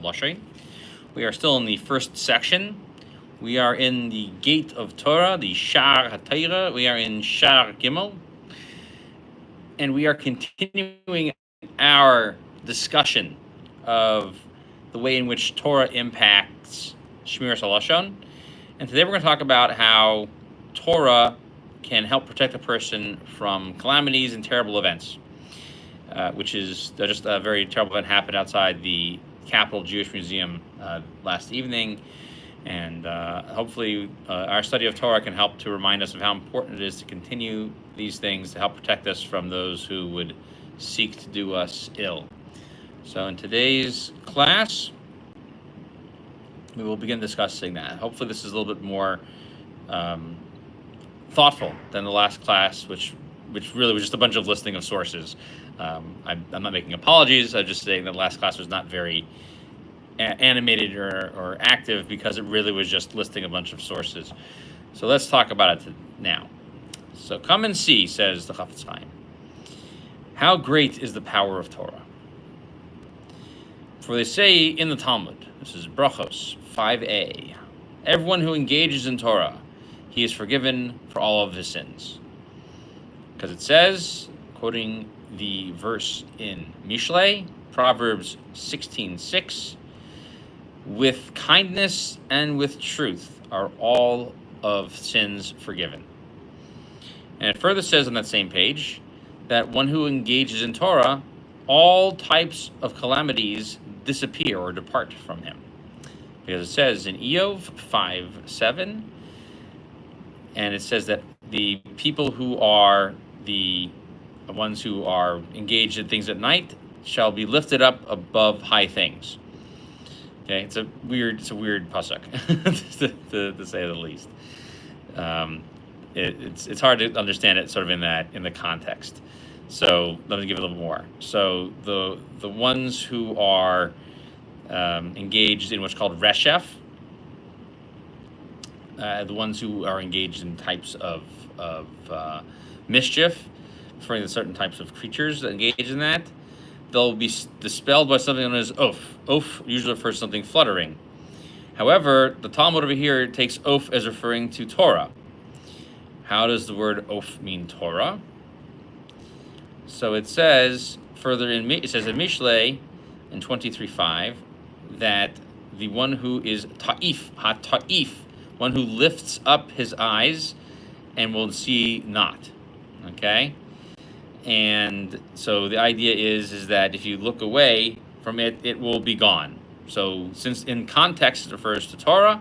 HaLashon. We are still in the first section. We are in the gate of Torah, the Shar HaTorah. We are in Shar Gimel. And we are continuing our discussion of the way in which Torah impacts Shmiras HaLashon. And today we're going to talk about how Torah can help protect a person from calamities and terrible events, which is just a very terrible event happened outside the Capitol Jewish Museum last evening. And hopefully our study of Torah can help to remind us of how important it is to continue these things to help protect us from those who would seek to do us ill. So in today's class, we will begin discussing that. Hopefully this is a little bit more thoughtful than the last class, which really was just a bunch of listing of sources. I'm not making apologies. I'm just saying that last class was not very animated or active because it really was just listing a bunch of sources. So let's talk about it now. So come and see, says the Chafetz Chaim. How great is the power of Torah? For they say in the Talmud, this is Brachos 5a, everyone who engages in Torah, he is forgiven for all of his sins. Because it says, quoting the verse in Mishlei, Proverbs 16:6, with kindness and with truth are all of sins forgiven. And it further says on that same page that one who engages in Torah, all types of calamities disappear or depart from him. Because it says in Eov 5:7, and it says that the people who are the ones who are engaged in things at night shall be lifted up above high things. Okay, it's a weird pasuk to say the least. It's hard to understand it sort of in the context. So let me give it a little more. So the ones who are engaged in what's called reshef, the ones who are engaged in types of mischief, referring to certain types of creatures that engage in that, they'll be dispelled by something known as oaf. Oaf usually refers to something fluttering. However, the Talmud over here takes oaf as referring to Torah. How does the word oaf mean Torah? So it says further in Mishlei in 23:5 that the one who is ta'if, one who lifts up his eyes and will see not. Okay? And so the idea is that if you look away from it, it will be gone. So since in context it refers to Torah,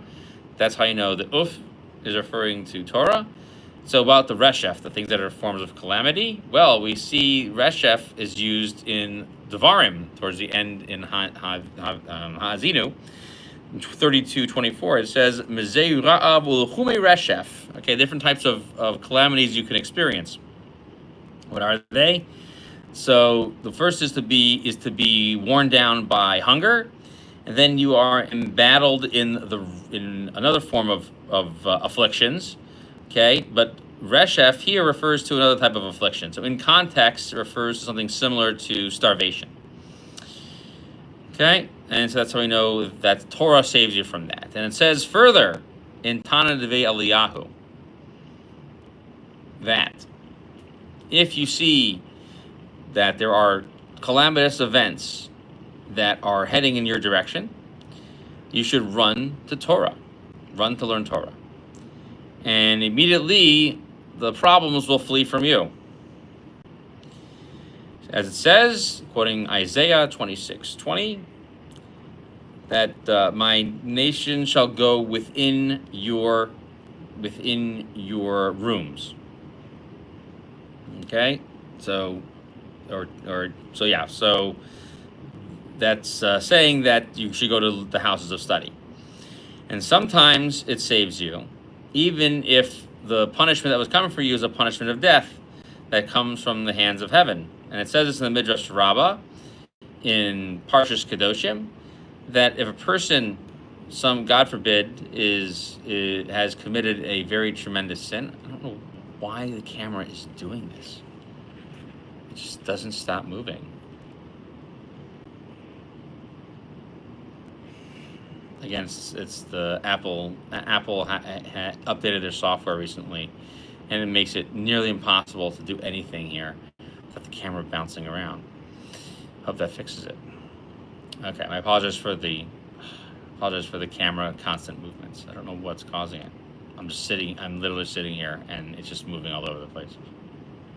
that's how you know that uf is referring to Torah. So about the reshef, the things that are forms of calamity, well, we see reshef is used in Devarim towards the end in Ha'azinu. 32:24, it says, Mezeu ra'av u'lechume reshef. Okay, different types of calamities you can experience. What are they? So the first is to be worn down by hunger, and then you are embattled in another form of afflictions. Okay, but reshef here refers to another type of affliction. So in context, it refers to something similar to starvation. Okay, and so that's how we know that Torah saves you from that. And it says further in Tana Devei Eliyahu that if you see that there are calamitous events that are heading in your direction, you should run to Torah, run to learn Torah. And immediately the problems will flee from you. As it says, quoting Isaiah 26:20, that my nation shall go within your rooms. Okay, so that's saying that you should go to the houses of study. And sometimes it saves you, even if the punishment that was coming for you is a punishment of death that comes from the hands of heaven. And it says this in the Midrash Rabbah in Parshas Kedoshim, that if a person, God forbid, has committed a very tremendous sin. I don't know why the camera is doing this. It just doesn't stop moving. Again, it's the Apple. Apple updated their software recently, and it makes it nearly impossible to do anything here without the camera bouncing around. Hope that fixes it. Okay, I apologize for the camera constant movements. I don't know what's causing it. I'm literally sitting here, and it's just moving all over the place.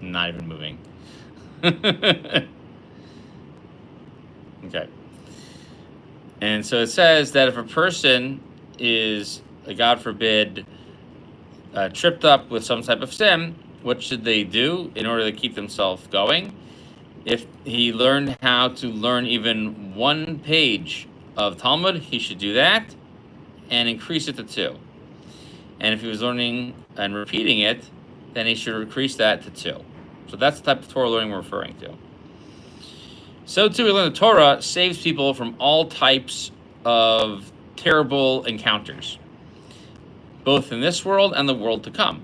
Not even moving. Okay. And so it says that if a person is, God forbid, tripped up with some type of sin, what should they do in order to keep themselves going? If he learned how to learn even one page of Talmud, he should do that and increase it to 2. And if he was learning and repeating it, then he should increase that to 2. So that's the type of Torah learning we're referring to. So too, we learn the Torah saves people from all types of terrible encounters, both in this world and the world to come.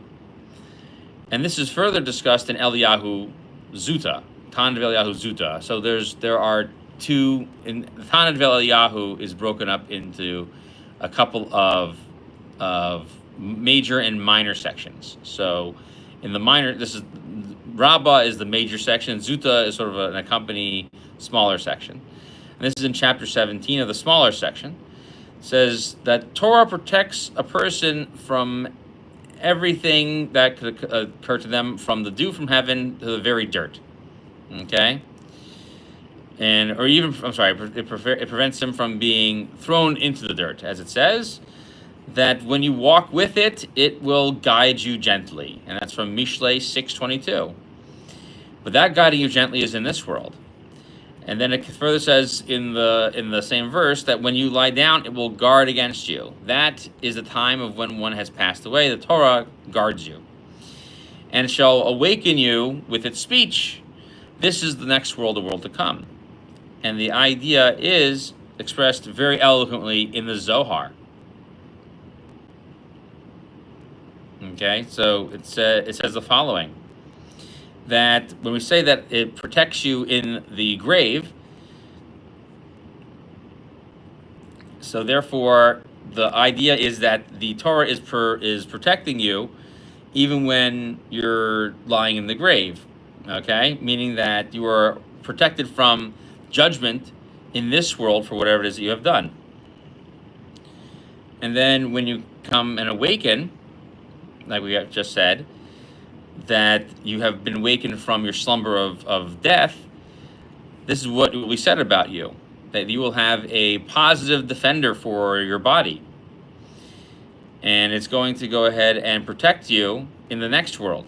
And this is further discussed in Eliyahu Zuta, Tanad of Eliyahu Zuta. So there are two. In Tanad of Eliyahu is broken up into a couple of major and minor sections. So in the minor, this is Rabbah is the major section. Zuta is sort of an accompanying smaller section. And this is in chapter 17 of the smaller section. It says that Torah protects a person from everything that could occur to them, from the dew from heaven to the very dirt. Okay? It prevents him from being thrown into the dirt, as it says, that when you walk with it, it will guide you gently. And that's from Mishlei 6:22. But that guiding you gently is in this world. And then it further says in the same verse that when you lie down, it will guard against you. That is the time of when one has passed away. The Torah guards you. And it shall awaken you with its speech. This is the next world, the world to come. And the idea is expressed very eloquently in the Zohar. Okay, so it says the following, that when we say that it protects you in the grave, so therefore the idea is that the Torah is protecting you even when you're lying in the grave, okay? Meaning that you are protected from judgment in this world for whatever it is that you have done. And then when you come and awaken, like we have just said, that you have been awakened from your slumber of death, this is what we said about you, that you will have a positive defender for your body. And it's going to go ahead and protect you in the next world.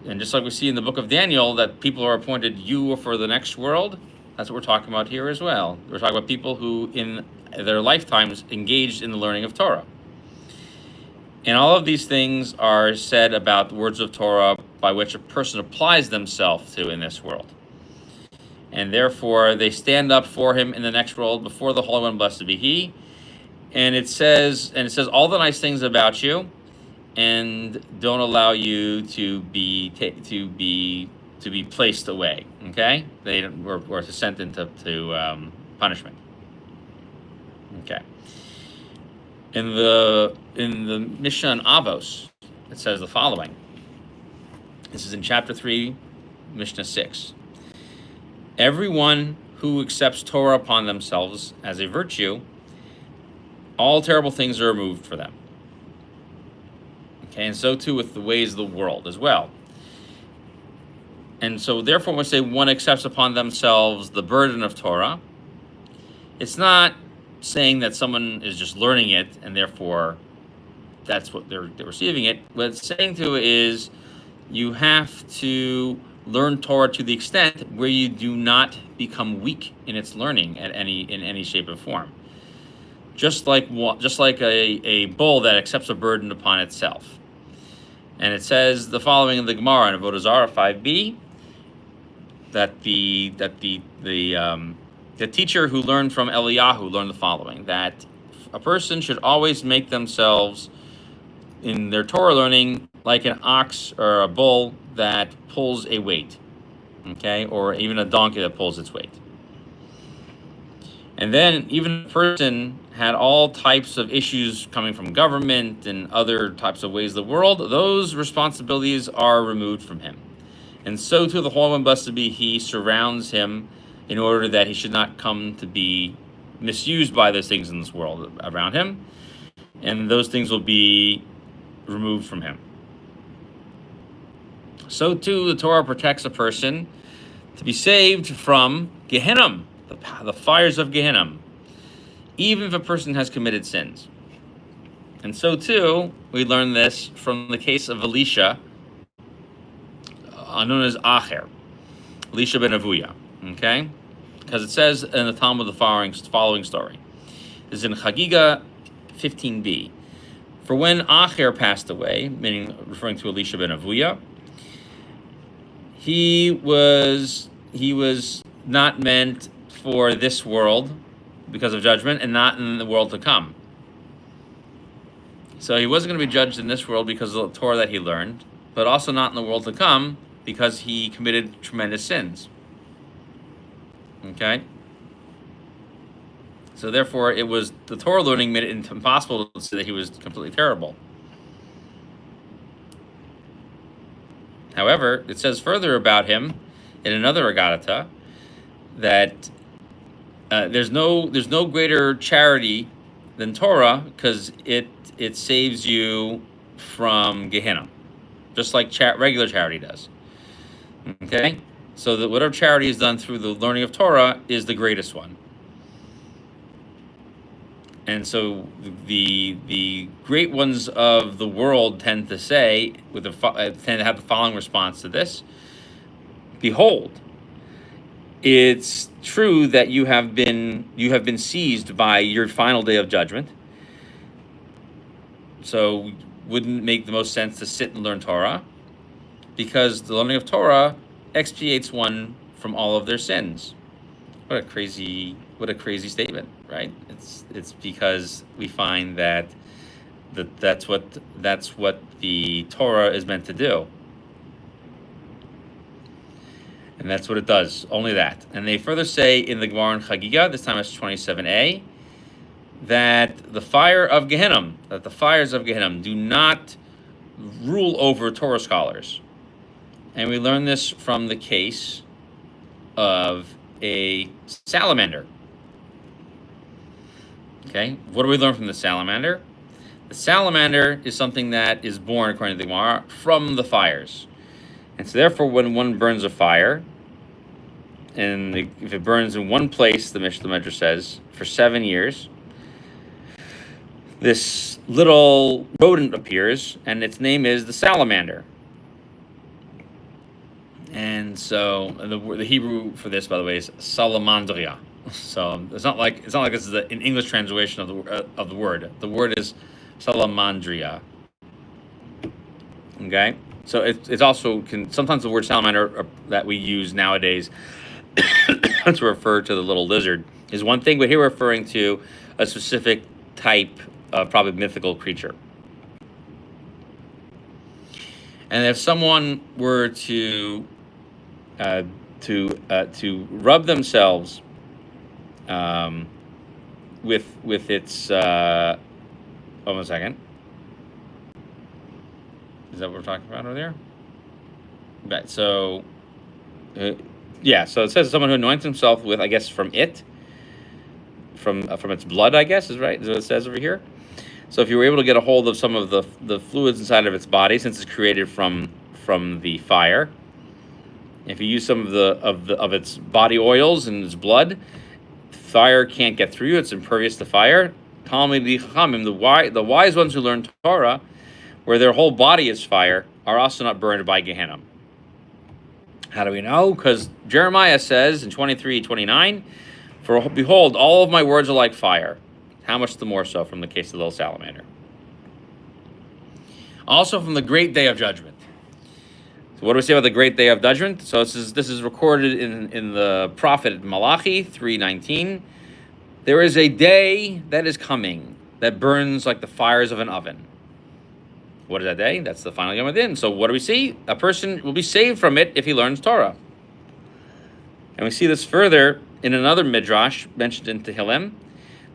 And just like we see in the book of Daniel, that people are appointed you for the next world, that's what we're talking about here as well. We're talking about people who in their lifetimes engaged in the learning of Torah. And all of these things are said about the words of Torah by which a person applies themselves to in this world. And therefore, they stand up for him in the next world before the Holy One, blessed be He. And it says all the nice things about you, and don't allow you to be placed away. Okay, or to sent into punishment. Okay. In the Mishnah on Avos, it says the following. This is in chapter 3, Mishnah 6. Everyone who accepts Torah upon themselves as a virtue, all terrible things are removed for them. Okay, and so too with the ways of the world as well. And so therefore, when we say one accepts upon themselves the burden of Torah, it's not saying that someone is just learning it and therefore that's what they're receiving it. What it's saying to is you have to learn Torah to the extent where you do not become weak in its learning in any shape or form. Just like a bull that accepts a burden upon itself. And it says the following in the Gemara in Avodah Zarah 5b, that the teacher who learned from Eliyahu learned the following, that a person should always make themselves in their Torah learning like an ox or a bull that pulls a weight, okay, or even a donkey that pulls its weight. And then even if a person had all types of issues coming from government and other types of ways of the world, those responsibilities are removed from him. And so too the Holy One, blessed be He, surrounds him in order that he should not come to be misused by those things in this world around him. And those things will be removed from him. So too the Torah protects a person to be saved from Gehenna, the fires of Gehenna, even if a person has committed sins. And so too, we learn this from the case of Elisha, known as Acher, Elisha ben Avuya, okay? Because it says in the Talmud the following story. This is in Chagiga 15b. For when Acher passed away, meaning referring to Elisha ben Avuya, he was not meant for this world because of judgment, and not in the world to come. So he wasn't going to be judged in this world because of the Torah that he learned, but also not in the world to come because he committed tremendous sins. Okay? So therefore, it was the Torah learning made it impossible to say that he was completely terrible. However, it says further about him in another Agadata that there's no greater charity than Torah, because it saves you from Gehenna, just like regular charity does. Okay, so that whatever charity is done through the learning of Torah is the greatest one. And so the great ones of the world tend to say, tend to have the following response to this: Behold, it's true that you have been seized by your final day of judgment. So wouldn't it make the most sense to sit and learn Torah? Because the learning of Torah expiates one from all of their sins. What a crazy statement, right? It's because we find that's what the Torah is meant to do. And that's what it does, only that. And they further say in the Gemara in Chagiga, this time it's 27a, that the fires of Gehenna do not rule over Torah scholars. And we learn this from the case of a salamander. Okay, what do we learn from the salamander? The salamander is something that is born, according to the Gemara, from the fires. And so therefore, when one burns a fire, and if it burns in one place, the Midrash says, for 7 years, this little rodent appears, and its name is the salamander. And so the Hebrew for this, by the way, is salamandria. So it's not like this is an English translation of the word. The word is salamandria. Okay, so it's also sometimes the word salamander that we use nowadays to refer to the little lizard is one thing, but here we're referring to a specific type of probably mythical creature. And if someone were to rub themselves with its hold on a second. Is that what we're talking about over there? Right. So yeah. So it says someone who anoints himself with, I guess, from its blood, I guess, is right. Is what it says over here. So if you were able to get a hold of some of the fluids inside of its body, since it's created from the fire, if you use some of its body oils and its blood, fire can't get through you. It's impervious to fire. The wise ones who learn Torah, where their whole body is fire, are also not burned by Gehenna. How do we know? Because Jeremiah says in 23:29, "For behold, all of my words are like fire." How much the more so from the case of the little salamander. Also from the great day of judgment. So what do we say about the great day of judgment? So this is recorded in the prophet Malachi 3:19. There is a day that is coming that burns like the fires of an oven. What is that day? That's the final Yom Adin. So what do we see? A person will be saved from it if he learns Torah. And we see this further in another midrash mentioned in Tehillim,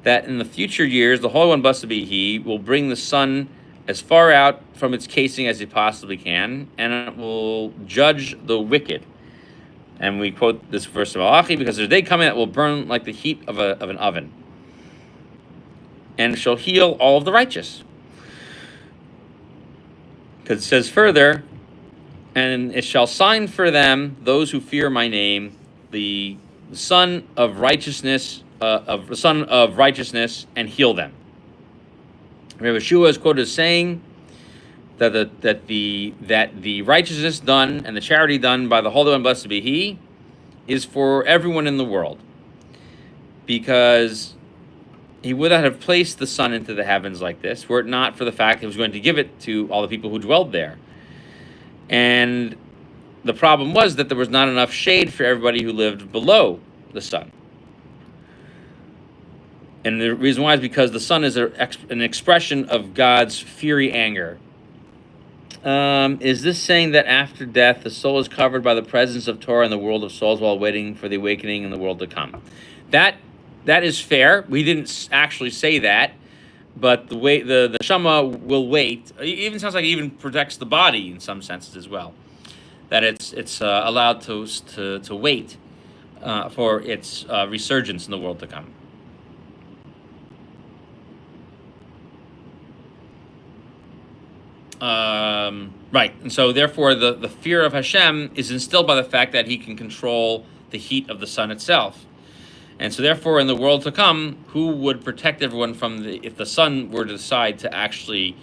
that in the future years, the Holy One, blessed be He, will bring the sun as far out from its casing as He possibly can, and it will judge the wicked. And we quote this verse of Malachi, because there's a day coming that will burn like the heat of an oven, and shall heal all of the righteous. Because it says further, and it shall sign for them, those who fear my name, the Son of righteousness, and heal them. Rabbi Yeshua is quoted as saying that the righteousness done and the charity done by the Holy One, blessed be He, is for everyone in the world, because He would not have placed the sun into the heavens like this were it not for the fact He was going to give it to all the people who dwelled there. And the problem was that there was not enough shade for everybody who lived below the sun. And the reason why is because the sun is an expression of God's fiery anger. Is this saying that after death, the soul is covered by the presence of Torah in the world of souls while waiting for the awakening in the world to come? That is fair. We didn't actually say that, but the way the Shema will wait. It even sounds like it even protects the body in some senses as well. That it's allowed to wait for its resurgence in the world to come. Right, and so therefore the fear of Hashem is instilled by the fact that He can control the heat of the sun itself. And so therefore in the world to come, who would protect everyone from if the sun were to decide to actually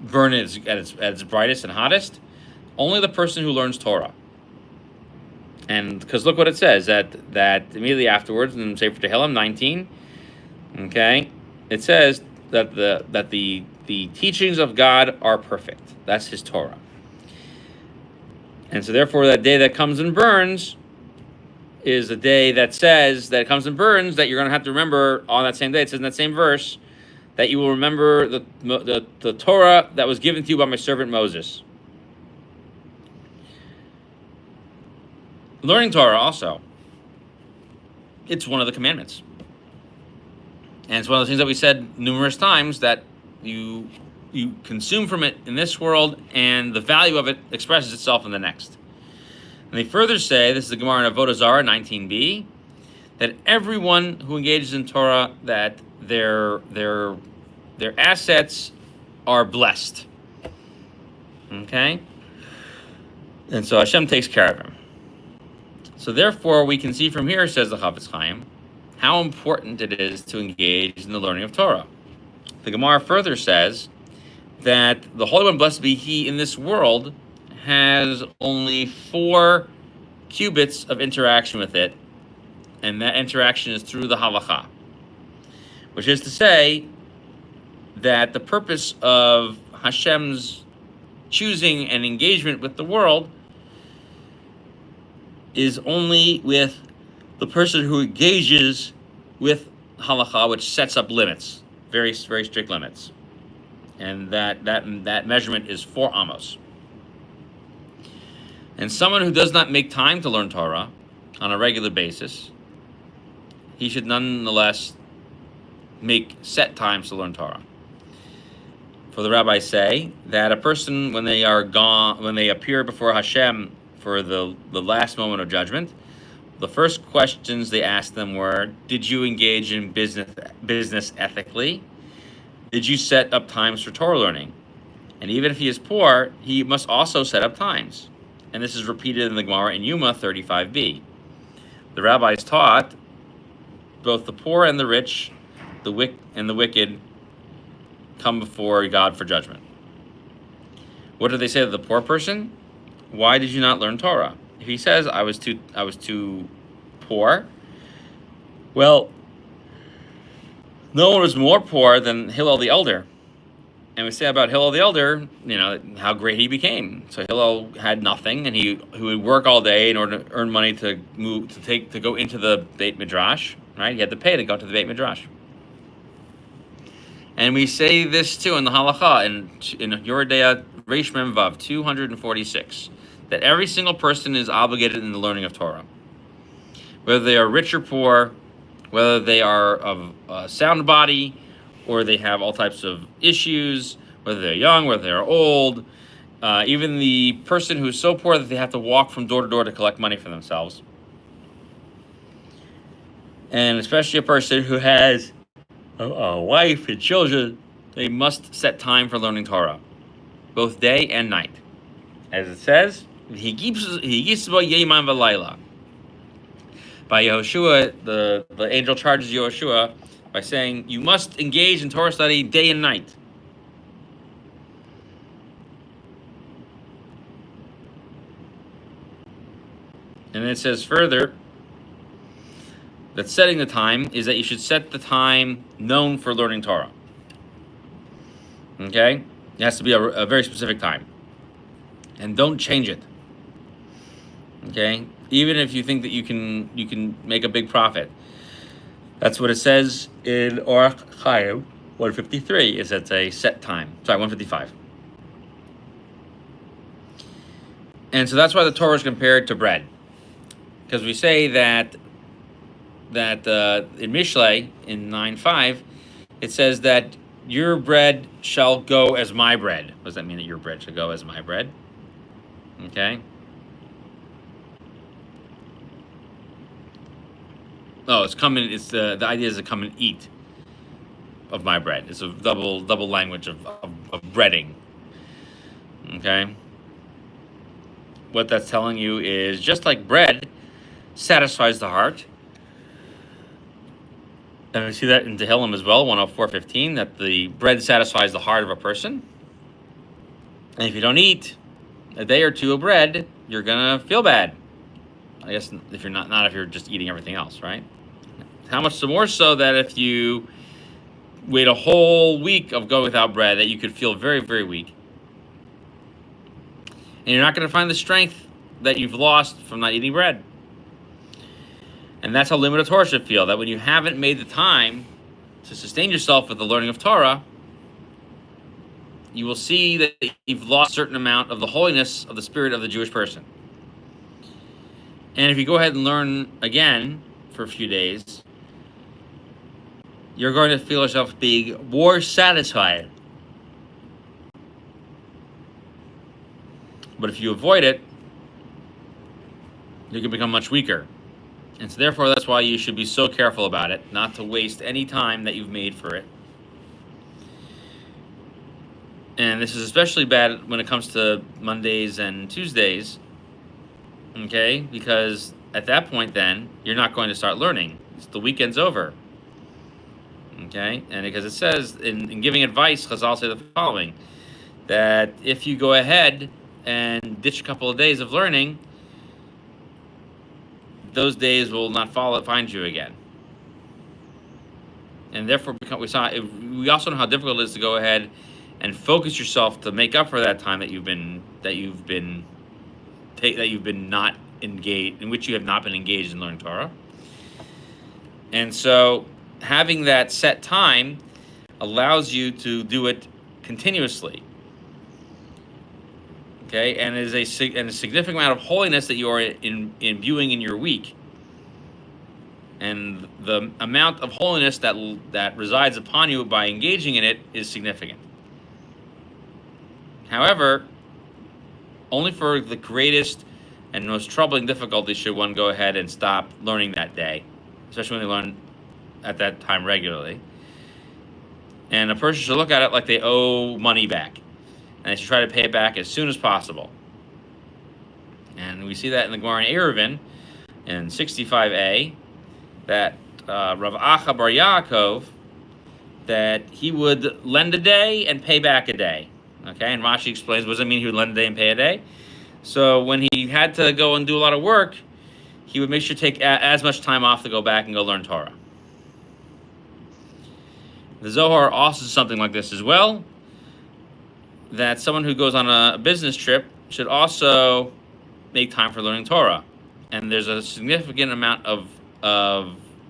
burn at its brightest and hottest? Only the person who learns Torah. And because look what it says, that immediately afterwards in Sefer Tehillim 19, okay, it says that the teachings of God are perfect. That's His Torah. And so therefore that day that comes and burns is a day that says that it comes and burns, that you're going to have to remember on that same day. It says in that same verse that you will remember the Torah that was given to you by my servant Moses. Learning Torah also, it's one of the commandments. And it's one of the things that we said numerous times, that you consume from it in this world, and the value of it expresses itself in the next. And they further say, this is the Gemara in Avodah Zarah 19b, that everyone who engages in Torah, that their assets are blessed. Okay? And so Hashem takes care of him. So therefore, we can see from here, says the Chafetz Chaim, how important it is to engage in the learning of Torah. The Gemara further says that the Holy One, blessed be He, in this world has only 4 cubits of interaction with it, and that interaction is through the halacha, which is to say that the purpose of Hashem's choosing and engagement with the world is only with the person who engages with halacha, which sets up limits, very, very strict limits. And that measurement is 4 amos. And someone who does not make time to learn Torah on a regular basis, he should nonetheless make set times to learn Torah. For the rabbis say that a person, when they appear before Hashem for the last moment of judgment, the first questions they asked them were, did you engage in business ethically? Did you set up times for Torah learning? And even if he is poor, he must also set up times. And this is repeated in the Gemara in Yuma 35b. The rabbis taught both the poor and the rich, the wicked, come before God for judgment. What do they say to the poor person? Why did you not learn Torah? If he says, I was too poor, well, no one was more poor than Hillel the elder. And we say about Hillel the elder, how great he became. So Hillel had nothing, and he would work all day in order to earn money to go into the Beit Midrash, right? He had to pay to go to the Beit Midrash. And we say this too in the Halacha, in Yoredea Reish Mem Vav 246, that every single person is obligated in the learning of Torah. whether they are rich or poor, whether they are of a sound body or they have all types of issues, whether they're young, whether they're old, even the person who's so poor that they have to walk from door to door to collect money for themselves. And especially a person who has a wife and children, they must set time for learning Torah, both day and night. As it says, he keeps Yeiman v'Layla. By Yehoshua, the angel charges Yehoshua by saying, you must engage in Torah study day and night. And then it says further that setting the time is that you should set the time known for learning Torah. Okay? It has to be a very specific time. And don't change it. Okay? Even if you think that you can make a big profit. That's what it says in Orach Chaim 153, is it's a set time. Sorry, 155. And so that's why the Torah is compared to bread. Because we say that in Mishlei, in 9:5, it says that your bread shall go as my bread. What does that mean, that your bread shall go as my bread? Okay. Oh, it's coming. It's the idea is to come and eat of my bread. It's a double language of breading. Okay. What that's telling you is just like bread satisfies the heart. And we see that in Tehillim as well, 104:15, that the bread satisfies the heart of a person. And if you don't eat a day or two of bread, you're gonna feel bad. I guess if you're not if you're just eating everything else, right? How much the more so that if you wait a whole week of going without bread, that you could feel very, very weak. And you're not going to find the strength that you've lost from not eating bread. And that's how limited Torah should feel, that when you haven't made the time to sustain yourself with the learning of Torah, you will see that you've lost a certain amount of the holiness of the spirit of the Jewish person. And if you go ahead and learn again for a few days, you're going to feel yourself being more satisfied. But if you avoid it, you can become much weaker. And so therefore, that's why you should be so careful about it, not to waste any time that you've made for it. And this is especially bad when it comes to Mondays and Tuesdays, okay? Because at that point then, you're not going to start learning. The weekend's over. Okay? And because it says, in giving advice, Chazal say the following, that if you go ahead and ditch a couple of days of learning, those days will not find you again. And therefore, we also know how difficult it is to go ahead and focus yourself to make up for that time that you've been not engaged, in which you have not been engaged in learning Torah. And so having that set time allows you to do it continuously. Okay, and is a significant amount of holiness that you are imbuing in your week. And the amount of holiness that resides upon you by engaging in it is significant. However, only for the greatest and most troubling difficulties should one go ahead and stop learning that day, especially when they learn at that time regularly. And a person should look at it like they owe money back, and they should try to pay it back as soon as possible. And we see that in the Gemara in Eruvin, in 65a, that Rav Acha Bar Yaakov, that he would lend a day and pay back a day. Okay, and Rashi explains, what does it mean he would lend a day and pay a day? So when he had to go and do a lot of work, he would make sure to take as much time off to go back and go learn Torah. The Zohar also says something like this as well, that someone who goes on a business trip should also make time for learning Torah. And there's a significant amount of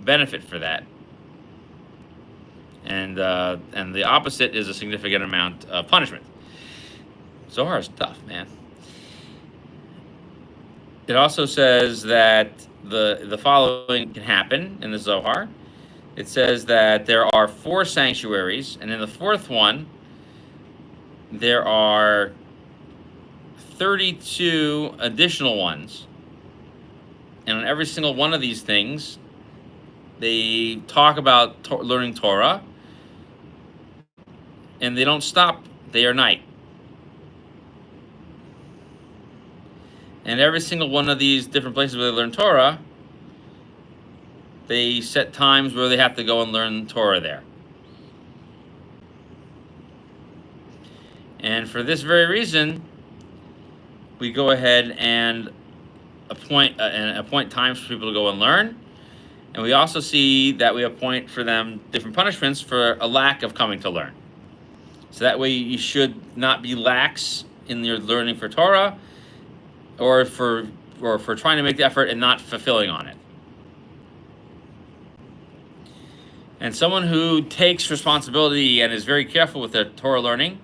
benefit for that. And the opposite is a significant amount of punishment. Zohar is tough, man. It also says that the following can happen in the Zohar. It says that there are 4 sanctuaries, and in the 4th one, there are 32 additional ones. And on every single one of these things, they talk about learning Torah, and they don't stop day or night. And every single one of these different places where they learn Torah, they set times where they have to go and learn Torah there. And for this very reason, we go ahead and appoint times for people to go and learn. And we also see that we appoint for them different punishments for a lack of coming to learn. So that way you should not be lax in your learning for Torah, or for trying to make the effort and not fulfilling on it. And someone who takes responsibility and is very careful with their Torah learning,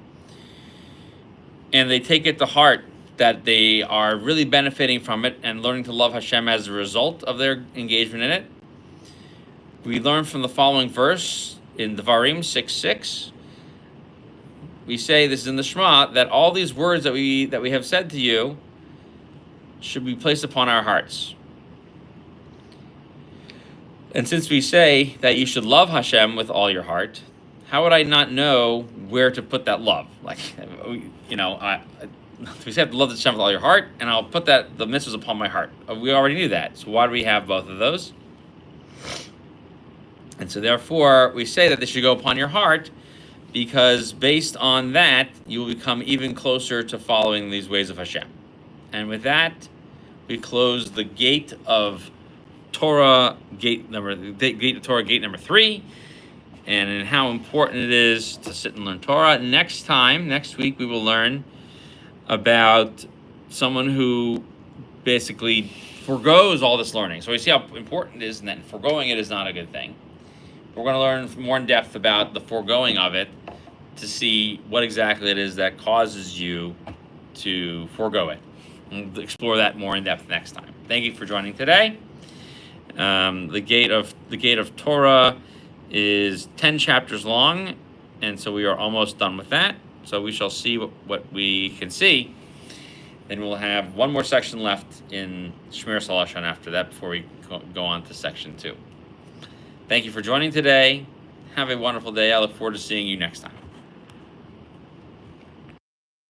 and they take it to heart that they are really benefiting from it and learning to love Hashem as a result of their engagement in it, we learn from the following verse in Devarim 6:6. We say, this is in the Shema, that all these words that we have said to you should be placed upon our hearts. And since we say that you should love Hashem with all your heart, how would I not know where to put that love? Like, we say to love Hashem with all your heart, and I'll put the mitzvahs upon my heart. We already knew that. So why do we have both of those? And so therefore, we say that they should go upon your heart, because based on that, you will become even closer to following these ways of Hashem. And with that, we close the gate of Torah, gate number 3, and in how important it is to sit and learn Torah. Next week, we will learn about someone who basically forgoes all this learning. So we see how important it is, and that foregoing it is not a good thing. We're going to learn more in depth about the foregoing of it to see what exactly it is that causes you to forego it. We'll explore that more in depth next time. Thank you for joining today. The gate of Torah is 10 chapters long, and so we are almost done with that. So we shall see what we can see. Then we'll have one more section left in Shmiras HaLashon after that before we go on to section 2. Thank you for joining today. Have a wonderful day. I look forward to seeing you next time.